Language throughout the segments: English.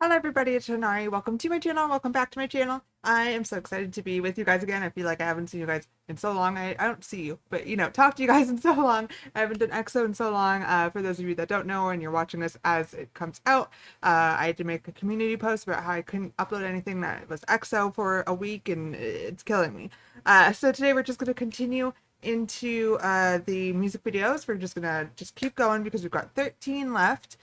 Hello everybody, it's Shanari. Welcome to my channel. Welcome back to my channel. I am so excited to be with you guys again. I feel like I haven't seen you guys in so long. I don't see you, but talk to you guys in so long. I haven't done EXO in so long. For those of you that don't know and you're watching this as it comes out, I had to make a community post about how I couldn't upload anything that was EXO for a week and it's killing me. So today we're just going to continue into the music videos. We're just gonna keep going because we've got 13 left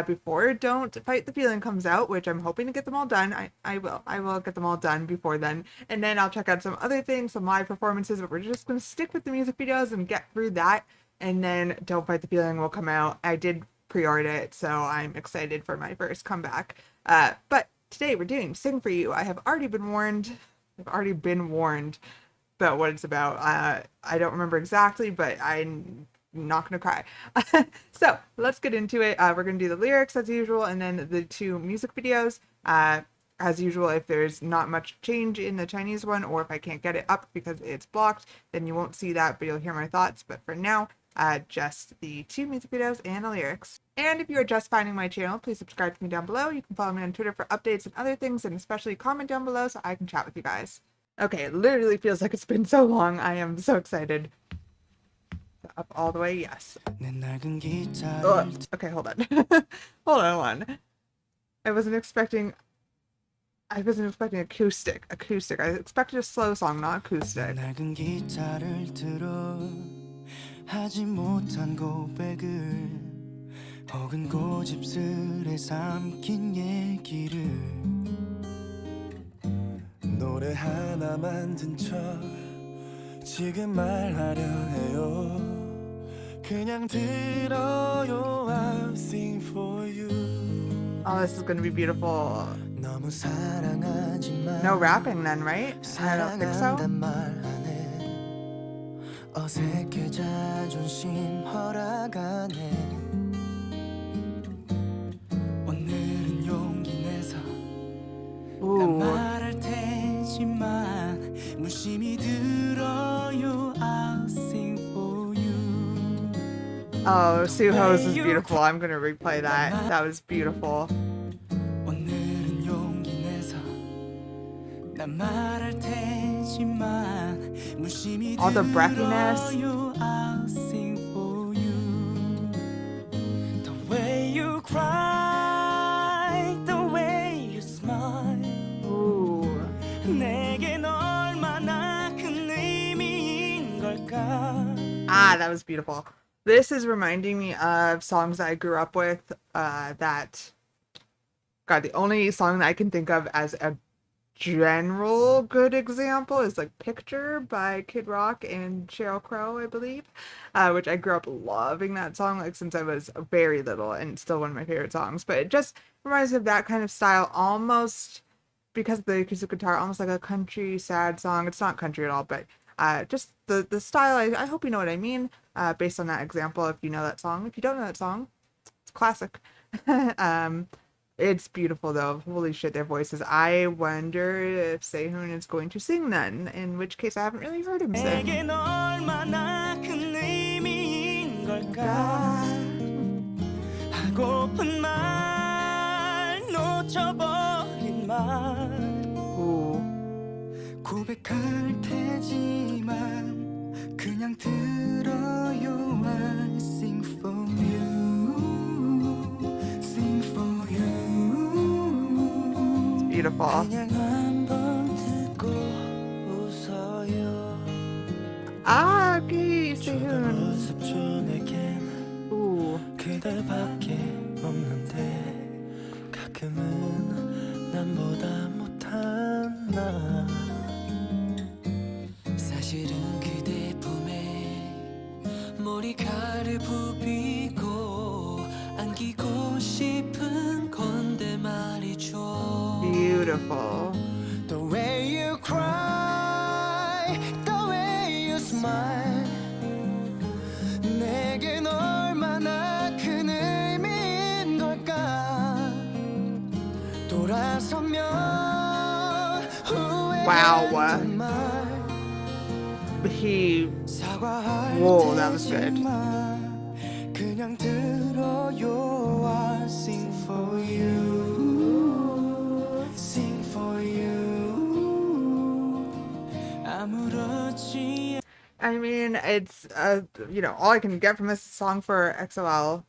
before Don't Fight the Feeling comes out, which I'm hoping to get them all done. I will get them all done before then, and then I'll check out some other things, some live performances, but we're just gonna stick with the music videos and get through that, and then Don't Fight the Feeling will come out. I did pre-order it, so I'm excited for my first comeback. But today we're doing Sing For You. I have already been warned. I've already been warned about what it's about. I don't remember exactly, but I'm not gonna cry. So let's get into it. We're gonna do the lyrics as usual, and then the two music videos. As usual, if there's not much change in the Chinese one, or if I can't get it up because it's blocked, then you won't see that, but you'll hear my thoughts. But for now, just the two music videos and the lyrics. And if you are just finding my channel, please subscribe to me down below. You can follow me on Twitter for updates and other things, and especially comment down below so I can chat with you guys. Okay, it literally feels like it's been so long. I am so excited. Up all the way, yes. Ugh. Okay, hold on. Hold on. I wasn't expecting acoustic. I expected a slow song, not acoustic. 하지 못한 고백을 혹은 고집스레 삼킨 얘기를 노래 하나 만든 척 지금 말하려 해요 그냥 들어요 I'll sing for you. Oh, this is gonna be beautiful. 너무 사랑하지만 No rapping then, right? I don't think so. 어색해 자존심 허락하네 오늘은 용기 내서 난 말할 테지만 무심히 들어요 I'll sing for you. Oh, Suho's is beautiful. I'm gonna replay that. That was beautiful. 오늘은 용기 내서 난 말할 테지만 all the breathiness. I'll sing for you. The way you cry, the way you smile. Ooh. 내겐 얼마나 큰 의미인 걸까? Ah, that was beautiful. This is reminding me of songs that I grew up with. The only song that I can think of as a general good example is like Picture by Kid Rock and Sheryl Crow, I believe, which I grew up loving that song like since I was very little, and it's still one of my favorite songs. But it just reminds me of that kind of style, almost because of the acoustic guitar, almost like a country sad song. It's not country at all, but just the style. I hope you know what I mean based on that example. If you know that song, if you don't know that song, it's classic. It's beautiful though. Holy shit, their voices. I wonder if Sehun is going to sing then, in which case I haven't really heard him sing. Ooh. 고백할 테지만 그냥 들어요 I'll sing for you. Beautiful. Ah, okay, Sehun. Ooh. 사실은 그대 품에 머리카락을 부비고 안기고 싶은 건데 말이죠. Beautiful. The way you cry, the way you smile. 내겐 얼마나 큰 의미인 걸까? 돌아서면 후회했던 말. Whoa, that was good. 그냥 들어요 I'll sing for you. I mean, it's all I can get from this song for XOL.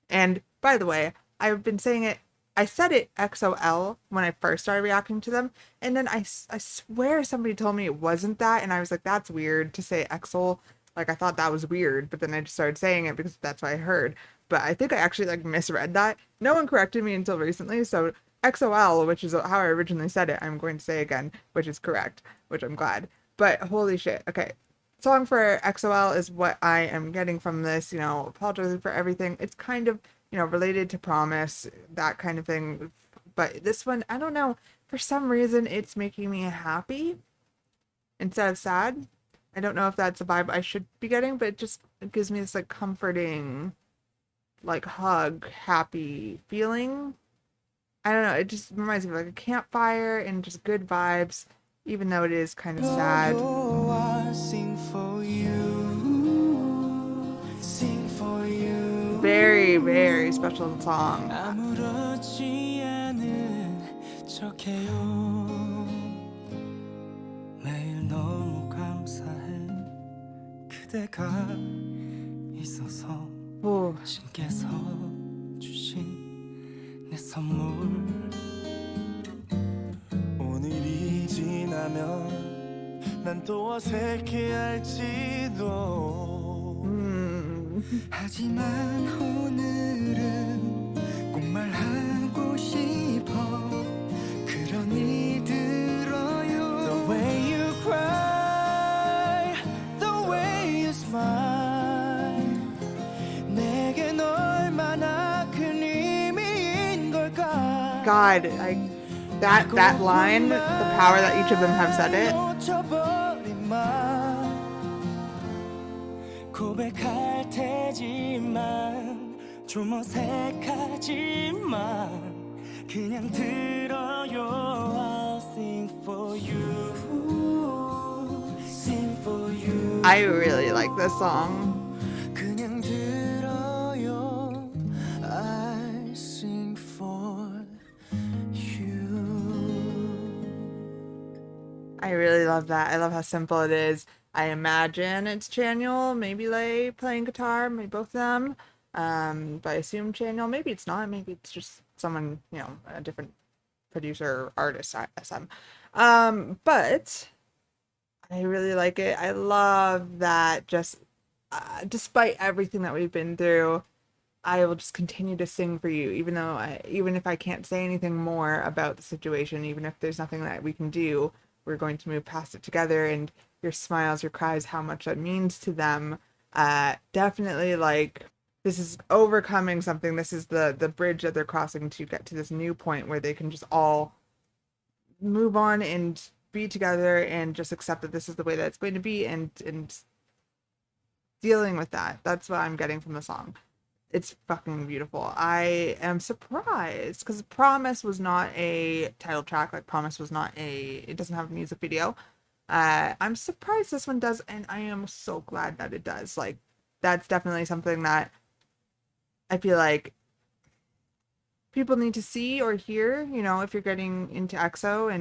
And by the way, I've been saying it. I said it XOL when I first started reacting to them, and then I swear somebody told me it wasn't that, and I was like, that's weird to say XOL. Like I thought that was weird, but then I just started saying it because that's what I heard. But I think I actually like misread that. No one corrected me until recently, so XOL, which is how I originally said it, I'm going to say again, which is correct, which I'm glad. But holy shit. Okay. Song for XOL is what I am getting from this, apologizing for everything. It's kind of, related to Promise, that kind of thing. But this one, I don't know, for some reason it's making me happy instead of sad. I don't know if that's a vibe I should be getting, but it gives me this like comforting, like hug, happy feeling. I don't know, it just reminds me of like a campfire and just good vibes, even though it is kind of sad. Very, very special song. Ooh. 오늘이 지나면 난 또 어색해할지도 하지만 오늘은 꼭 말하고 싶어 그러니 들어요 The way you cry The way you smile 내겐 얼마나 큰 의미인 걸까 God, that line, the power that each of them have said it. 고백할 테지만 좀 어색하지만 그냥 들어요 I'll sing for you Sing for you I really like this song. 그냥 들어요 I sing for I really love that. I love how simple it is. I imagine it's Chaniel, maybe Lay playing guitar, maybe both of them. But I assume Chaniel. Maybe it's not. Maybe it's just someone, a different producer, artist, SM. But I really like it. I love that just despite everything that we've been through, I will just continue to sing for you, even if I can't say anything more about the situation, even if there's nothing that we can do, we're going to move past it together. And your smiles, your cries, how much that means to them. Definitely like this is overcoming something. This is the bridge that they're crossing to get to this new point where they can just all move on and be together and just accept that this is the way that it's going to be and dealing with that. That's what I'm getting from the song. It's fucking beautiful. I am surprised because Promise was not a title track. Like Promise was not it doesn't have a music video. I'm surprised this one does, and I am so glad that it does. Like that's definitely something that I feel like people need to see or hear, if you're getting into EXO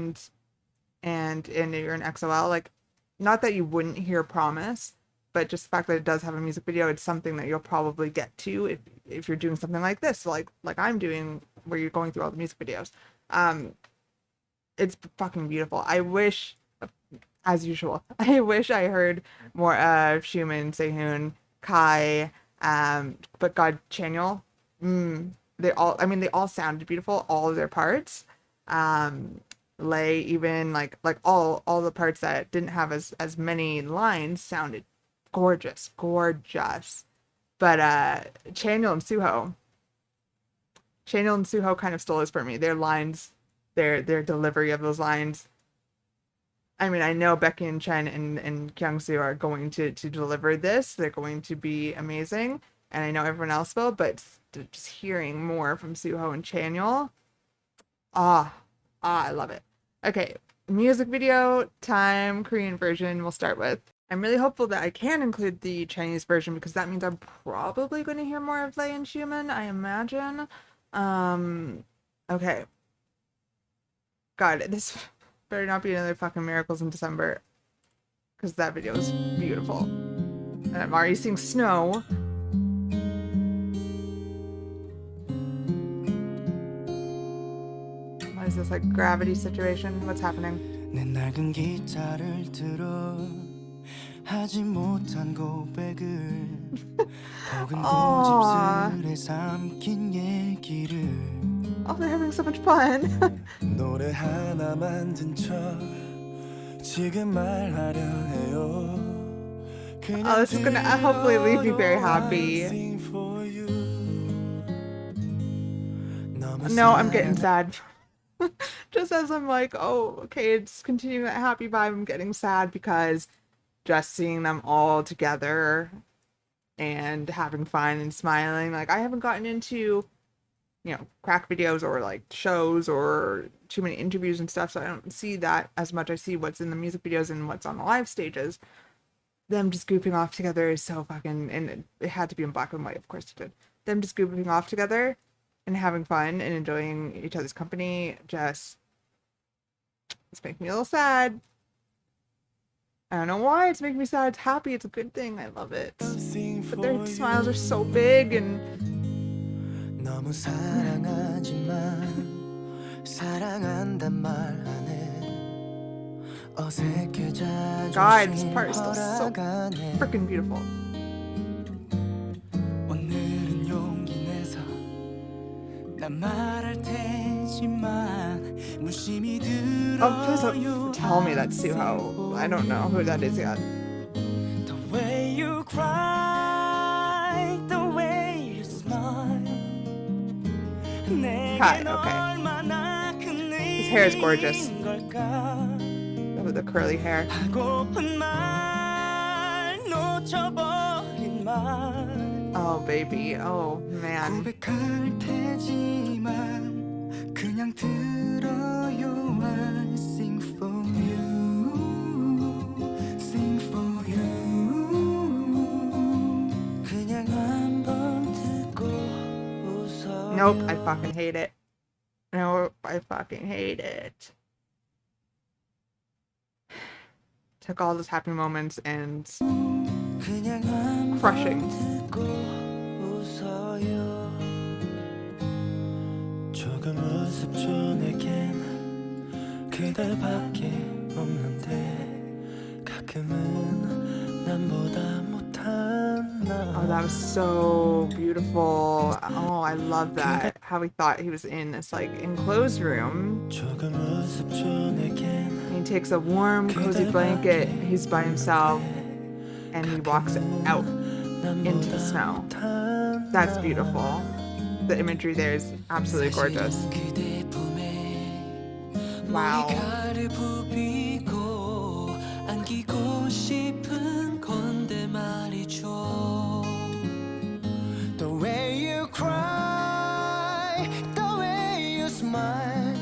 and you're an XOL, like not that you wouldn't hear Promise, but just the fact that it does have a music video, it's something that you'll probably get to if you're doing something like this, like I'm doing, where you're going through all the music videos. It's fucking beautiful. I wish, as usual, I wish I heard more of Xiumin, Sehun, Kai, but God, Chaniel, they all sounded beautiful, all of their parts. Lay, even like all the parts that didn't have as many lines sounded gorgeous. But Chaniel and Suho kind of stole this for me. Their lines, their delivery of those lines. I mean, I know Becky and Chen and Kyungsoo are going to deliver this. They're going to be amazing, and I know everyone else will. But just hearing more from Suho and Chaniel, I love it. Okay, music video time, Korean version we'll start with. I'm really hopeful that I can include the Chinese version because that means I'm probably going to hear more of Lay and Xiumin, I imagine. Okay. God, this better not be another fucking Miracles in December. because that video is beautiful. And I'm already seeing snow. What is this, like gravity situation? What's happening? 내 낡은 기타를 들어 하지 못한 고백을 혹은 Aww. 고집스레 삼킨 얘기를 Oh, they're having so much fun. 노래 하나 만든 척 지금 말하려 해요. Oh, this is gonna hopefully leave me very happy. No, I'm getting sad. Just as I'm like, oh, okay, it's continuing that happy vibe, I'm getting sad because just seeing them all together and having fun and smiling. Like, I haven't gotten into, crack videos or like shows or too many interviews and stuff, so I don't see that as much. I see what's in the music videos and what's on the live stages. Them just goofing off together is so fucking, and it had to be in black and white, of course it did. Them just goofing off together and having fun and enjoying each other's company just, it's making me a little sad. I don't know why it's making me sad. It's happy. It's a good thing. I love it. But their smiles are so big and 너무 사랑하지만 사랑한단 말 안 해. 어색해져 God, this part is still so freaking beautiful. 오늘은 용기 내서 난 말할 테지만 무심히 Oh, please 들어요. don't tell me that's Suho. I don't know who that is yet. The way you cry, the way you smile. Hi, okay. His hair is gorgeous. With the curly hair. Oh, baby. Oh, man. 그냥 들어요. I sing for you, sing for you. 그냥 한번 듣고 웃어요. Nope, I fucking hate it. Nope, I fucking hate it. Took all those happy moments and crushing. 조금 우습죠 내겐 그대밖에 없는데 가끔은 남보다 못한 나. Oh, that was so beautiful. Oh, I love that. How he thought he was in this like enclosed room. 조금 우습죠 내겐 He takes a warm, cozy blanket. He's by himself, and he walks out into the snow. That's beautiful. The imagery there is absolutely gorgeous. Wow. The way you cry, the way you smile.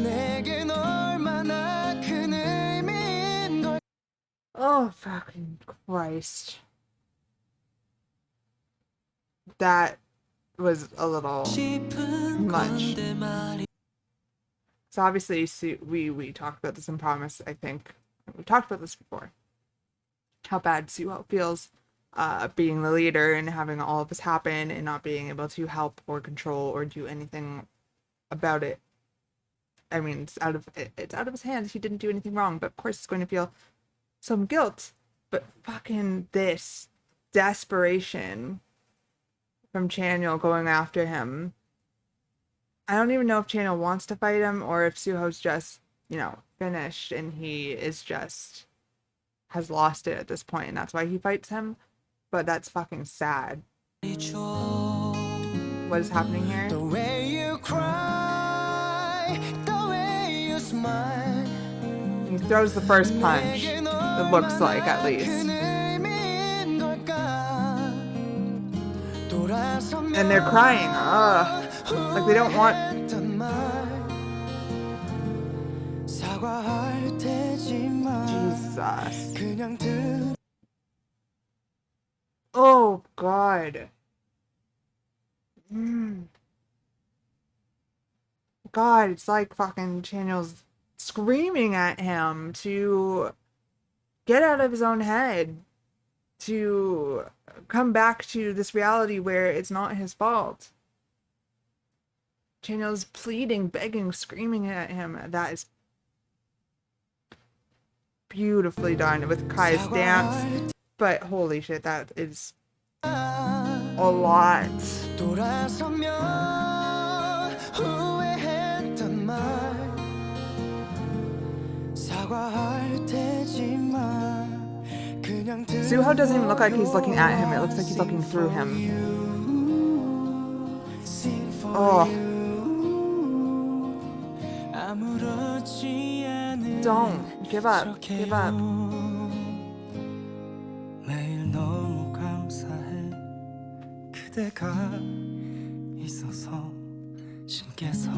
내겐 얼마나 큰 의미인 걸. Oh, fucking Christ. That was a little much. So obviously, we talked about this in Promise, I think. We talked about this before. How bad Suho feels being the leader and having all of this happen and not being able to help or control or do anything about it. I mean, it's out of his hands. He didn't do anything wrong, but of course he's going to feel some guilt. But fucking this desperation from Chanyeol going after him. I don't even know if Chanyeol wants to fight him or if Suho's just, finished and he is just has lost it at this point and that's why he fights him. But that's fucking sad. What is happening here? The way you cry, the way you smile. He throws the first punch. It looks like, at least. And they're crying. Ugh. Like they don't want. Jesus. Oh, God. God, it's like fucking Chanyeol's screaming at him to get out of his own head to come back to this reality where it's not his fault. Chanyeol's pleading, begging, screaming at him. That is beautifully done with Kai's dance. But holy shit, that is a lot. Suho doesn't even look like he's looking at him. It looks like he's looking through him. Oh. Don't. Give up. Give up. 매일 너무 감사해 그대가 있어서 신께서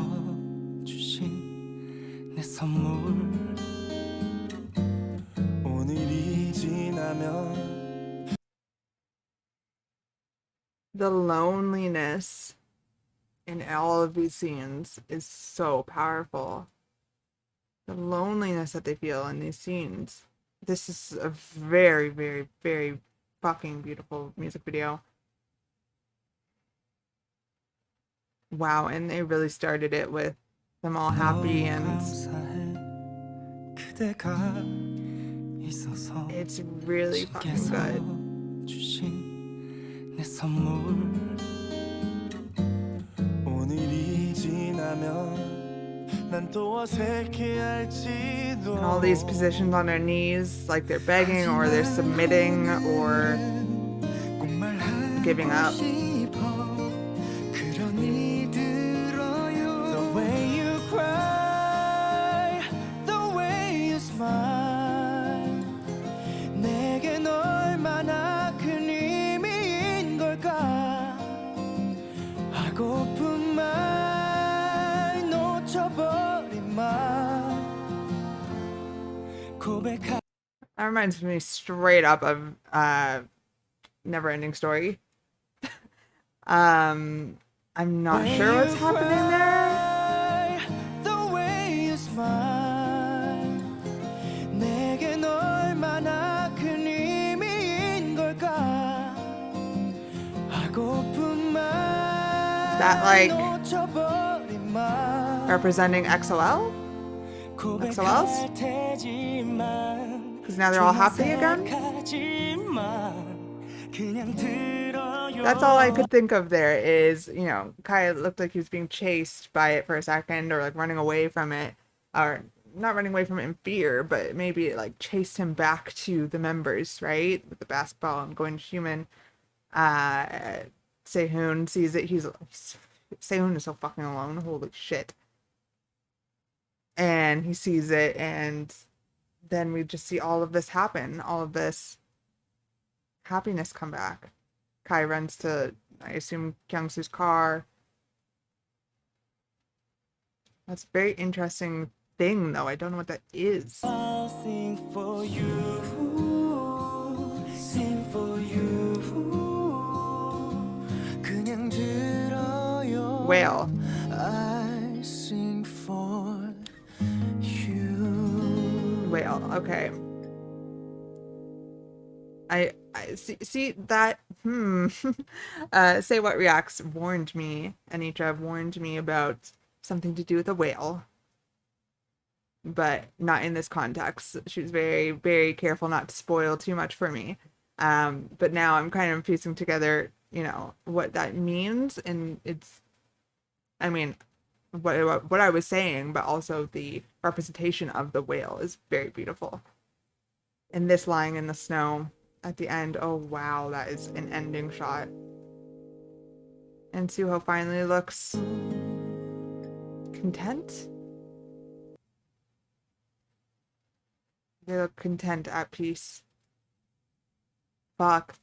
주신 내 선물 오늘이 지나면 The loneliness in all of these scenes is so powerful. The loneliness that they feel in these scenes. This is a very, very, very fucking beautiful music video. Wow, and they really started it with them all happy, and it's really fucking good. And all these positions on their knees, like they're begging or they're submitting or giving up. The way you cry, the way you smile 내겐 얼마나 큰 의미인 걸까 하고픈 말 놓쳐버린 말 고백하 That reminds me straight up of Neverending Story. I'm not sure what's happening there. The way you smile 내겐 얼마나 큰 의미인 걸까 하고픈 말 Is that like 놓쳐버린 말 representing XOL? XOLs? Because now they're all happy again? That's all I could think of there is, you know, Kai looked like he was being chased by it for a second or like running away from it. Or not running away from it in fear, but maybe it like chased him back to the members, right? With the basketball and going human. Sehun sees it. Sehun is so fucking alone. Holy shit. And he sees it, and then we just see all of this happen, all of this happiness come back. Kai runs to, I assume, Kyungsu's car. That's a very interesting thing, though. I don't know what that is. I'll sing for you, sing for you. 그냥 들어요. Whale. I sing for you. Whale. Okay. I see that. Say What Reacts warned me. Anitra warned me about something to do with a whale, but not in this context. She was very, very careful not to spoil too much for me. But now I'm kind of piecing together, you know, what that means, and it's, I mean, what I was saying, but also the representation of the whale is very beautiful. And this lying in the snow at the end, oh wow, that is an ending shot. And Suho finally looks content. They look content, at peace. Fuck.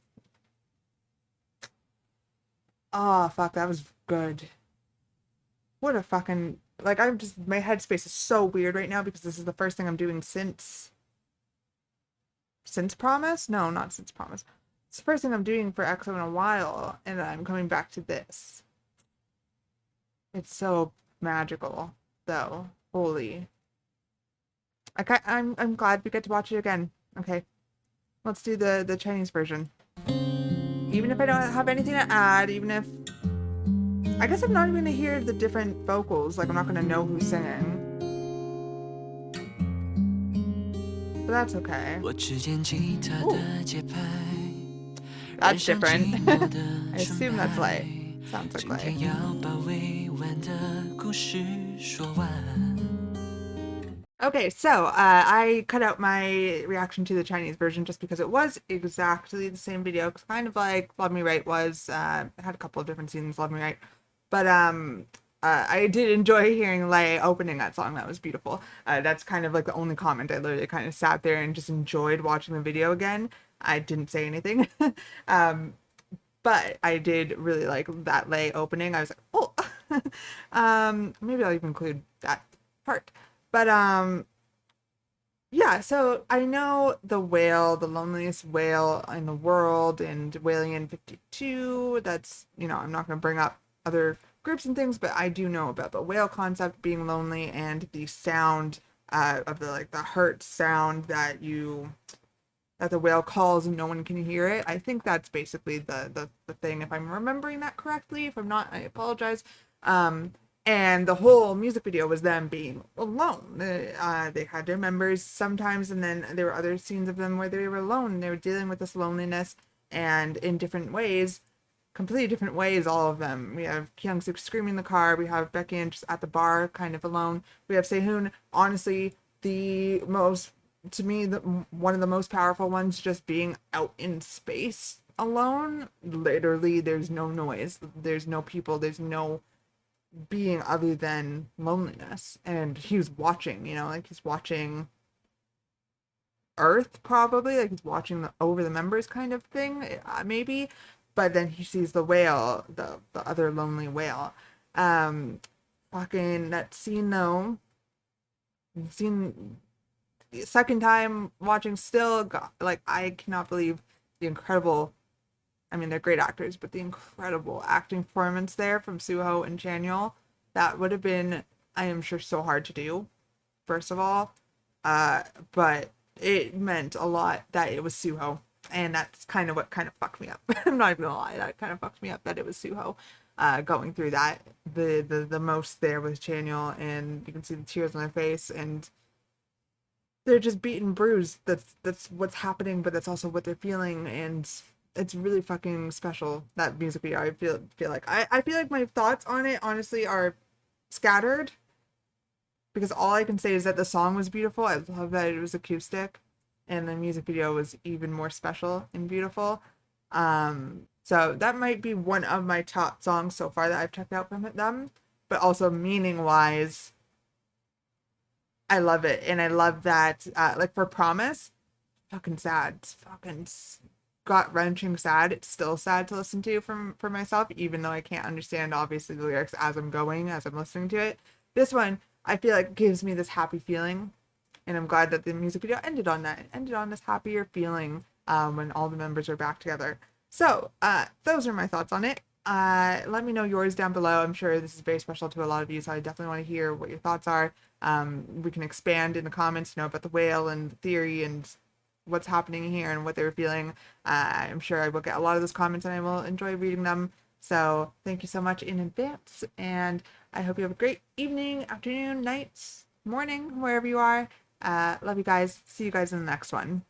Oh, fuck, that was good. What a fucking, like, I'm just, my headspace is so weird right now because this is the first thing I'm doing since Promise? No, not since Promise. It's the first thing I'm doing for EXO in a while, and I'm coming back to this. It's so magical, though. Holy. I'm glad we get to watch it again. Okay. Let's do the Chinese version. Even if I don't have anything to add, even if I guess I'm not even gonna hear the different vocals, like I'm not gonna know who's singing. But that's okay. 我只见吉他 Ooh, 的节拍，燃 that's 上 different. 寂寞的 I 纯 assume that's 白。light. Sounds like 今 light. 天要把未完的故事说完。Okay, so I cut out my reaction to the Chinese version just because it was exactly the same video. It's kind of like Love Me Right was. It had a couple of different scenes, Love Me Right, but I did enjoy hearing Lay opening that song. That was beautiful. That's kind of like the only comment. I literally kind of sat there and just enjoyed watching the video again. I didn't say anything, but I did really like that Lay opening. I was like, oh, maybe I'll even include that part. But yeah, so I know the whale, the loneliest whale in the world, and Whaling in 52. That's, I'm not going to bring up other groups and things, but I do know about the whale concept being lonely and the sound of the hurt sound that the whale calls and no one can hear it. I think that's basically the thing, if I'm remembering that correctly. If I'm not, I apologize. And the whole music video was them being alone. They had their members sometimes, and then there were other scenes of them where they were alone. They were dealing with this loneliness, and in different ways, completely different ways, all of them. We have Kyung-suk screaming in the car. We have Becky just at the bar, kind of alone. We have Sehun, honestly, the most, to me, one of the most powerful ones, just being out in space alone. Literally, there's no noise. There's no people. There's no being other than loneliness. And he was watching, like he's watching Earth, probably, like he's watching over the members kind of thing, maybe. But then he sees the whale, the other lonely whale. um Fucking that scene though, scene, second time watching still, like I cannot believe the incredible, I mean, they're great actors, but the incredible acting performance there from Suho and Chanyeol, that would have been, I am sure, so hard to do, first of all. But it meant a lot that it was Suho. And that's kind of what kind of fucked me up. I'm not even gonna lie, that kind of fucked me up that it was Suho going through that. The most there was Chanyeol, and you can see the tears on their face, and they're just beaten, bruised. That's what's happening, but that's also what they're feeling, and it's really fucking special, that music video. I feel like my thoughts on it honestly are scattered, because all I can say is that the song was beautiful. I love that it was acoustic, and the music video was even more special and beautiful. So that might be one of my top songs so far that I've checked out from them, but also meaning wise, I love it. And I love that, like for Promise, fucking sad. It's fucking gut wrenching sad. It's still sad to listen to for myself, even though I can't understand obviously the lyrics as I'm listening to it. This one, I feel like gives me this happy feeling, and I'm glad that the music video ended on that. It ended on this happier feeling when all the members are back together. So those are my thoughts on it. Let me know yours down below. I'm sure this is very special to a lot of you, so I definitely want to hear what your thoughts are. We can expand in the comments, about the whale and the theory and what's happening here and what they were feeling. I'm sure I will get a lot of those comments and I will enjoy reading them. So thank you so much in advance, and I hope you have a great evening, afternoon, night, morning, wherever you are. Love you guys. See you guys in the next one.